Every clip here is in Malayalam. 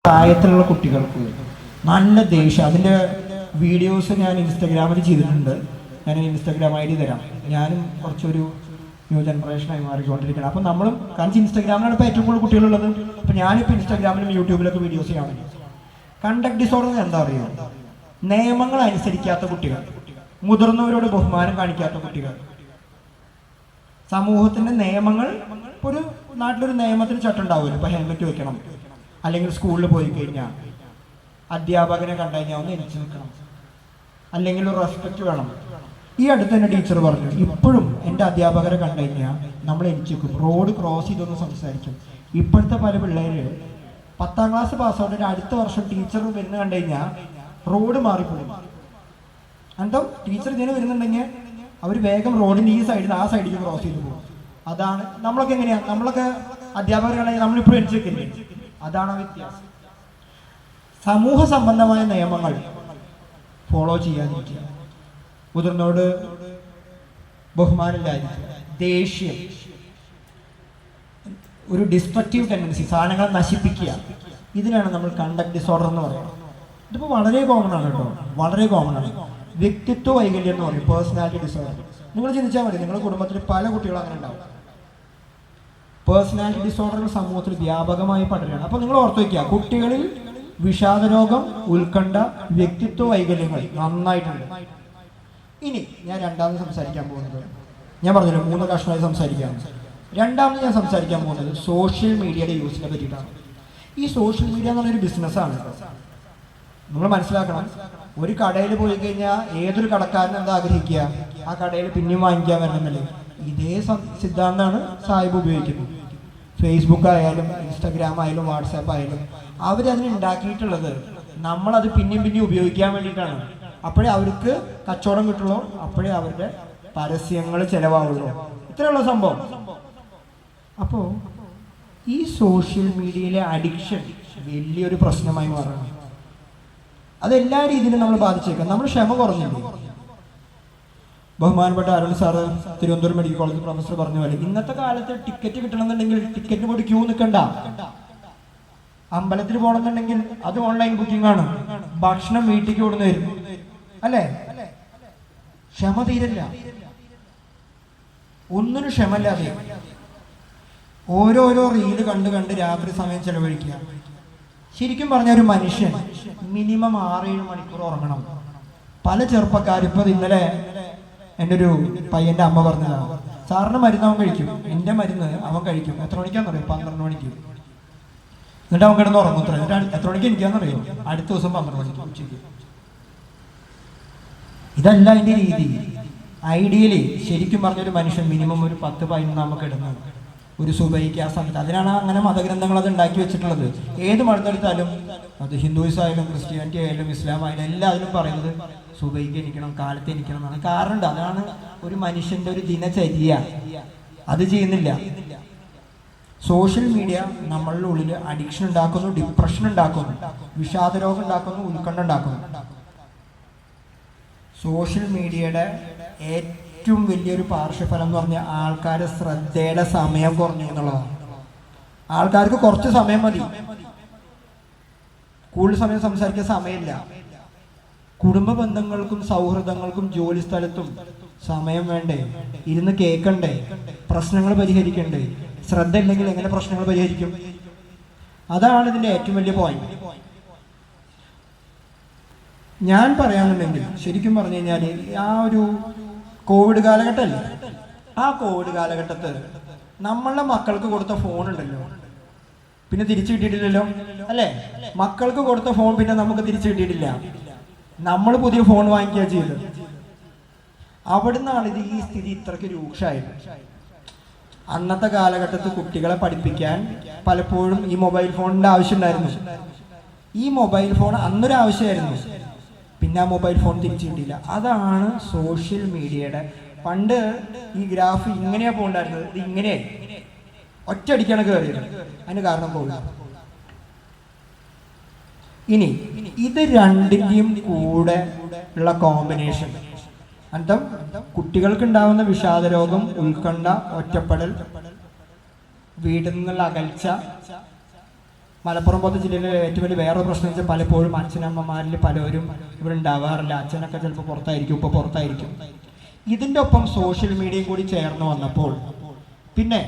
പ്രായത്തിലുള്ള കുട്ടികൾക്ക് നല്ല ദേഷ്യം. അതിൻ്റെ വീഡിയോസ് ഞാൻ ഇൻസ്റ്റഗ്രാമിൽ ചെയ്തിട്ടുണ്ട്. ഞാൻ ഇൻസ്റ്റഗ്രാം ഐ ഡി തരാം. ഞാനും കുറച്ചൊരു ന്യൂ ജനറേഷനായി മാറിക്കൊണ്ടിരിക്കണം. അപ്പം നമ്മളും കാരണം ഇൻസ്റ്റഗ്രാമിലാണ് ഇപ്പോൾ ഏറ്റവും കൂടുതൽ കുട്ടികളുള്ളത്. അപ്പം ഞാനിപ്പോൾ ഇൻസ്റ്റഗ്രാമിലും യൂട്യൂബിലൊക്കെ വീഡിയോസ് ചെയ്യുകയാണെങ്കിൽ കണ്ടക്ട് ഡിസോർഡർ എന്താ അറിയുമോ? നിയമങ്ങൾ അനുസരിക്കാത്ത കുട്ടികൾ, മുതിർന്നവരോട് ബഹുമാനം കാണിക്കാത്ത കുട്ടികൾ, സമൂഹത്തിൻ്റെ നിയമങ്ങൾ. ഒരു നാട്ടിലൊരു നിയമത്തിന് ചട്ടം ഉണ്ടാവുമല്ലോ. ഇപ്പോൾ ഹെൽമെറ്റ് വെക്കണം, അല്ലെങ്കിൽ സ്കൂളിൽ പോയി കഴിഞ്ഞാൽ അധ്യാപകനെ കണ്ടു കഴിഞ്ഞാൽ ഒന്ന് എണിച്ച് നിൽക്കണം, അല്ലെങ്കിൽ ഒരു റെസ്പെക്റ്റ് വേണം. ഈ അടുത്ത് തന്നെ ടീച്ചർ പറഞ്ഞു, ഇപ്പോഴും എൻ്റെ അധ്യാപകരെ കണ്ടു കഴിഞ്ഞാൽ നമ്മൾ എണിച്ച് നിൽക്കും, റോഡ് ക്രോസ് ചെയ്തൊന്ന് സംസാരിക്കും. ഇപ്പോഴത്തെ പല പിള്ളേർ 10ാം ക്ലാസ് പാസ്സായിട്ട് അടുത്ത വർഷം ടീച്ചർ വരുന്ന കണ്ടു കഴിഞ്ഞാൽ റോഡ് മാറിപ്പോകും. എന്തോ ടീച്ചർ ഇതിന് വരുന്നുണ്ടെങ്കിൽ അവർ വേഗം റോഡിൻ്റെ ഈ സൈഡിൽ ആ സൈഡിലേക്ക് ക്രോസ് ചെയ്ത് പോകും. അതാണ് നമ്മളൊക്കെ എങ്ങനെയാണ്, നമ്മളൊക്കെ അധ്യാപകരാണെങ്കിൽ നമ്മളിപ്പോഴും എണിച്ച് വെക്കില്ലേ? അതാണ് വ്യത്യാസം. സമൂഹ സംബന്ധമായ നിയമങ്ങൾ ഫോളോ ചെയ്യാതിരിക്കുക, മുതിർന്നോട് ബഹുമാനമില്ലാതിരിക്കുക, ദേഷ്യം, ഒരു ഡിസ്ട്രക്റ്റീവ് ടെൻഡൻസി, സാധനങ്ങളെ നശിപ്പിക്കുക, ഇതിനാണ് നമ്മൾ കണ്ടക്ട് ഡിസോർഡർ എന്ന് പറയുന്നത്. ഇതിപ്പോൾ വളരെ കോമൺ ആണ് കേട്ടോ, വളരെ കോമൺ ആണ്. വ്യക്തിത്വ വൈകല്യം എന്ന് പറയും, പേഴ്സണാലിറ്റി ഡിസോർഡർ. നിങ്ങൾ ചിന്തിച്ചാൽ മതി, നിങ്ങളുടെ കുടുംബത്തിൽ പല കുട്ടികളും അങ്ങനെ ഉണ്ടാവും. പേഴ്സണാലിറ്റി ഡിസോർഡറുകൾ സമൂഹത്തിൽ വ്യാപകമായി പടരുകയാണ്. അപ്പോൾ നിങ്ങൾ ഓർത്ത് വയ്ക്കുക, കുട്ടികളിൽ വിഷാദരോഗം, ഉത്കണ്ഠ, വ്യക്തിത്വ വൈകല്യങ്ങൾ നന്നായിട്ടുണ്ട്. ഇനി ഞാൻ രണ്ടാമത് സംസാരിക്കാൻ പോകുന്നത്, ഞാൻ പറഞ്ഞല്ലോ 3 കഷ്ണമായി സംസാരിക്കാം. രണ്ടാമത് ഞാൻ സംസാരിക്കാൻ പോകുന്നത് സോഷ്യൽ മീഡിയയുടെ യൂസിനെ പറ്റിയിട്ടാണ്. ഈ സോഷ്യൽ മീഡിയ എന്ന് പറഞ്ഞൊരു ബിസിനസ്സാണ്. നിങ്ങൾ മനസ്സിലാക്കണം, ഒരു കടയിൽ പോയി കഴിഞ്ഞാൽ ഏതൊരു കടക്കാരൻ എന്താ ആഗ്രഹിക്കുക? ആ കടയിൽ പിന്നെയും വാങ്ങിക്കാൻ വരണമെന്നല്ലേ? ഇതേ സിദ്ധാന്തമാണ് സാഹിബ് ഉപയോഗിക്കുന്നത്. ഫേസ്ബുക്ക് ആയാലും ഇൻസ്റ്റഗ്രാം ആയാലും വാട്സാപ്പ് ആയാലും അവരതിന് ഉണ്ടാക്കിയിട്ടുള്ളത് നമ്മളത് പിന്നെയും ഉപയോഗിക്കാൻ വേണ്ടിയിട്ടാണ്. അപ്പോഴേ അവർക്ക് കച്ചവടം കിട്ടുള്ളൂ, അപ്പോഴേ അവരുടെ പരസ്യങ്ങൾ ചിലവാകുള്ളൂ. ഇത്രയുള്ള സംഭവം. അപ്പോൾ ഈ സോഷ്യൽ മീഡിയയിലെ അഡിക്ഷൻ വലിയൊരു പ്രശ്നമായി മാറുകയാണ്. അതെല്ലാ രീതിയിലും നമ്മൾ ബാധിച്ചേക്കാം. നമ്മൾ ക്ഷമ കുറഞ്ഞില്ലേ? ബഹുമാനപ്പെട്ട Arun sir Thiruvananthapuram medical college professor പറഞ്ഞ പോലെ ഇന്നത്തെ കാലത്ത് ടിക്കറ്റ് കിട്ടണമെന്നുണ്ടെങ്കിൽ ടിക്കറ്റിന് പോയി ക്യൂ നിൽക്കണ്ട. അമ്പലത്തിൽ പോകണമെന്നുണ്ടെങ്കിൽ അത് ഓൺലൈൻ ബുക്കിംഗ് ആണ്. ഭക്ഷണം വീട്ടിലേക്ക് കൊടുന്ന് വരും, അല്ലേ? ക്ഷമ തീരില്ല, ഒന്നിനും ക്ഷമല്ലാതെ ഓരോരോ റീല് കണ്ട് രാത്രി സമയം ചെലവഴിക്കുക. ശരിക്കും പറഞ്ഞ ഒരു മനുഷ്യൻ മിനിമം 6-7 മണിക്കൂർ ഉറങ്ങണം. പല ചെറുപ്പക്കാരും ഇപ്പോൾ ഇന്നലെ എൻ്റെ ഒരു പയ്യൻ്റെ അമ്മ പറഞ്ഞതാണ്, സാറിന് മരുന്ന് അവൻ കഴിക്കും, എൻ്റെ മരുന്ന് അവൻ കഴിക്കും. എത്ര മണിക്കാന്ന് പറയും? 12 മണിക്ക്. എന്നിട്ട് അവൻ കിടന്ന് ഉറങ്ങും. എത്ര മണിക്ക് എനിക്കാന്നറിയോ? അടുത്ത ദിവസം 12 മണിക്ക് ഉച്ചയ്ക്ക്. ഇതല്ല അതിൻ്റെ രീതി. ഐഡിയലി ശരിക്കും പറഞ്ഞൊരു മനുഷ്യൻ മിനിമം ഒരു 10-11 നമുക്ക് ഇടുന്നത് ഒരു സുബൈക്ക് ആ സമയത്ത്. അതിനാണ് അങ്ങനെ മതഗ്രന്ഥങ്ങൾ അത് ഉണ്ടാക്കി വെച്ചിട്ടുള്ളത്. ഏത് മതമെടുത്താലും, അത് ഹിന്ദുയിസം ആയാലും ക്രിസ്ത്യാനിറ്റി ആയാലും ഇസ്ലാം ആയാലും എല്ലാവരും പറയുന്നത് സുബൈക്ക് എണീക്കണം, കാലത്ത് എണീക്കണം എന്നാണ്. കാരണമുണ്ട്, അതാണ് ഒരു മനുഷ്യൻ്റെ ഒരു ദിനചര്യ. അത് ചെയ്യുന്നില്ല. സോഷ്യൽ മീഡിയ നമ്മളുടെ ഉള്ളിൽ അഡിക്ഷൻ ഉണ്ടാക്കുന്നു, ഡിപ്രഷൻ ഉണ്ടാക്കുന്നു, വിഷാദരോഗം ഉണ്ടാക്കുന്നു, ഉത്കണ്ഠ ഉണ്ടാക്കുന്നു. സോഷ്യൽ മീഡിയയുടെ ഏറ്റവും വലിയൊരു പാർശ്വഫലം എന്ന് പറഞ്ഞാൽ ആൾക്കാരുടെ ശ്രദ്ധയുടെ സമയം കുറഞ്ഞു എന്നുള്ളതാണ്. ആൾക്കാർക്ക് കുറച്ച് സമയം മതി, കൂടുതൽ സമയം സംസാരിക്കാൻ സമയമില്ല. കുടുംബ ബന്ധങ്ങൾക്കും സൗഹൃദങ്ങൾക്കും ജോലി സ്ഥലത്തും സമയം വേണ്ടേ? ഇരുന്ന് കേൾക്കണ്ടേ? പ്രശ്നങ്ങൾ പരിഹരിക്കണ്ടേ? ശ്രദ്ധ ഇല്ലെങ്കിൽ എങ്ങനെ പ്രശ്നങ്ങൾ പരിഹരിക്കും? അതാണ് ഇതിൻ്റെ ഏറ്റവും വലിയ പോയിന്റ്. ഞാൻ പറയാനുണ്ടെങ്കിൽ ശരിക്കും പറഞ്ഞു കഴിഞ്ഞാൽ ആ ഒരു കോവിഡ് കാലഘട്ടമല്ലേ, ആ കോവിഡ് കാലഘട്ടത്ത് നമ്മളുടെ മക്കൾക്ക് കൊടുത്ത ഫോൺ ഉണ്ടല്ലോ, പിന്നെ തിരിച്ചു കിട്ടിയിട്ടില്ലല്ലോ, അല്ലേ? മക്കൾക്ക് കൊടുത്ത ഫോൺ പിന്നെ നമുക്ക് തിരിച്ചു കിട്ടിയിട്ടില്ല. നമ്മൾ പുതിയ ഫോൺ വാങ്ങിക്കുക ചെയ്തത്. അവിടുന്നാണ് ഇത് ഈ സ്ഥിതി ഇത്രയ്ക്ക് രൂക്ഷമായത്. അന്നത്തെ കാലഘട്ടത്ത് കുട്ടികളെ പഠിപ്പിക്കാൻ പലപ്പോഴും ഈ മൊബൈൽ ഫോണിൻ്റെ ആവശ്യം ഉണ്ടായിരുന്നു. ഈ മൊബൈൽ ഫോൺ അന്നൊരു ആവശ്യമായിരുന്നു, പിന്നെ ആ മൊബൈൽ ഫോൺ തിരിച്ചു കിട്ടിയില്ല. അതാണ് സോഷ്യൽ മീഡിയയുടെ. പണ്ട് ഈ ഗ്രാഫ് ഇങ്ങനെയാണ് പോകണ്ടായിരുന്നത്, ഇത് ഇങ്ങനെയായി ഒറ്റയടിക്കാണ് കയറിയത്. അതിന് കാരണം പോകില്ല. ഇനി ഇത് രണ്ടിൻ്റെയും കൂടെ ഉള്ള കോമ്പിനേഷൻ അന്തം കുട്ടികൾക്ക് ഉണ്ടാവുന്ന വിഷാദരോഗം, ഉത്കണ്ഠ, ഒറ്റപ്പെടൽ, വീട്ടിൽ നിന്നുള്ള അകൽച്ച, മലപ്പുറം പോലത്തെ ജില്ലയിലെ ഏറ്റവും വലിയ വേറെ പ്രശ്നം വെച്ചാൽ പലപ്പോഴും അച്ഛനമ്മമാരിൽ പലരും ഇവിടെ ഉണ്ടാവാറില്ല. അച്ഛനൊക്കെ ചിലപ്പോൾ പുറത്തായിരിക്കും, ഇപ്പോൾ പുറത്തായിരിക്കും. ഇതിൻ്റെ ഒപ്പം സോഷ്യൽ മീഡിയയും കൂടി ചേർന്ന് വന്നപ്പോൾ പിന്നെ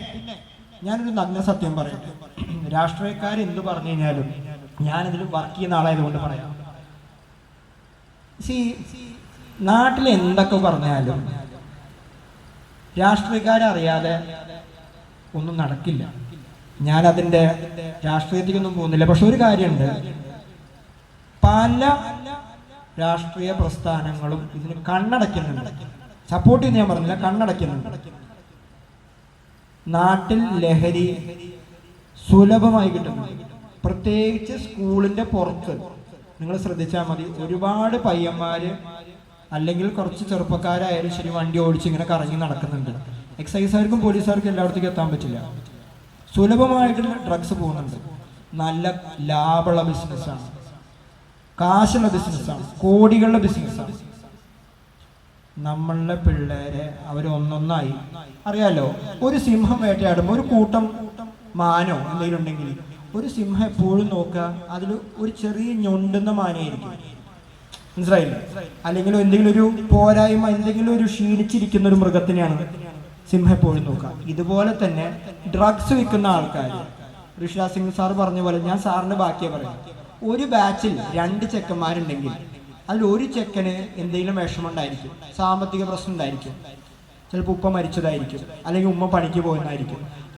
ഞാനൊരു നഗ്ന സത്യം പറയട്ടെ, രാഷ്ട്രീയക്കാർ എന്ത് പറഞ്ഞു കഴിഞ്ഞാലും ഞാനിതിൽ വർക്ക് ചെയ്യുന്ന ആളായതുകൊണ്ട് പറയാം. നാട്ടിൽ എന്തൊക്കെ പറഞ്ഞാലും രാഷ്ട്രീയക്കാരറിയാതെ ഒന്നും നടക്കില്ല. ഞാനതിൻ്റെ രാഷ്ട്രീയത്തിക്കൊന്നും പോകുന്നില്ല. പക്ഷെ ഒരു കാര്യമുണ്ട്, പല രാഷ്ട്രീയ പ്രസ്ഥാനങ്ങളും ഇതിന് കണ്ണടയ്ക്കുന്നുണ്ട്. സപ്പോർട്ട് ചെയ്യുന്ന ഞാൻ പറഞ്ഞില്ല, കണ്ണടയ്ക്കുന്നുണ്ട്. നാട്ടിൽ ലഹരി സുലഭമായി കിട്ടുന്നുണ്ട്. പ്രത്യേകിച്ച് സ്കൂളിൻ്റെ പുറത്ത് നിങ്ങൾ ശ്രദ്ധിച്ചാൽ മതി, ഒരുപാട് പയ്യന്മാര് അല്ലെങ്കിൽ കുറച്ച് ചെറുപ്പക്കാരായാലും ശരി വണ്ടി ഓടിച്ച് ഇങ്ങനെ കറങ്ങി നടക്കുന്നുണ്ട്. എക്സൈസുകാർക്കും പോലീസുകാർക്കും എല്ലായിടത്തേക്കും എത്താൻ പറ്റില്ല. സുലഭമായിട്ട് ഡ്രഗ്സ് പോകുന്നുണ്ട്. നല്ല ലാഭമുള്ള ബിസിനസ്സാണ്, കാശുള്ള ബിസിനസ്സാണ്, കോടികളുടെ ബിസിനസ്സാണ്. നമ്മളുടെ പിള്ളേരെ അവർ ഒന്നൊന്നായി അറിയാലോ. ഒരു സിംഹം വേട്ടയാടുമ്പോൾ ഒരു കൂട്ടം മാനോ എന്തെങ്കിലും ഉണ്ടെങ്കിൽ ഒരു സിംഹം എപ്പോഴും നോക്കുക അതിൽ ഒരു ചെറിയ ഞൊണ്ടുന്ന മാനയായിരിക്കും, മനസ്സിലായില്ലേ? അല്ലെങ്കിൽ എന്തെങ്കിലും ഒരു പോരായ്മ, എന്തെങ്കിലും ഒരു ക്ഷീണിച്ചിരിക്കുന്ന ഒരു മൃഗത്തിനെയാണ് സിംഹം എപ്പോഴും നോക്കുക. ഇതുപോലെ തന്നെ ഡ്രഗ്സ് വിൽക്കുന്ന ആൾക്കാർ, ഋഷിരാജ് സിംഗ് സാർ പറഞ്ഞ പോലെ, ഞാൻ സാറിന് ബാക്കിയാ പറയാം, ഒരു ബാച്ചിൽ 2 ചെക്കന്മാരുണ്ടെങ്കിൽ അതിൽ ഒരു ചെക്കന് എന്തെങ്കിലും വിഷമമുണ്ടായിരിക്കും, സാമ്പത്തിക പ്രശ്നം ഉണ്ടായിരിക്കും, ചിലപ്പോൾ ഉപ്പ മരിച്ചതായിരിക്കും, അല്ലെങ്കിൽ ഉമ്മ പണിക്ക് പോകുന്നതായിരിക്കും.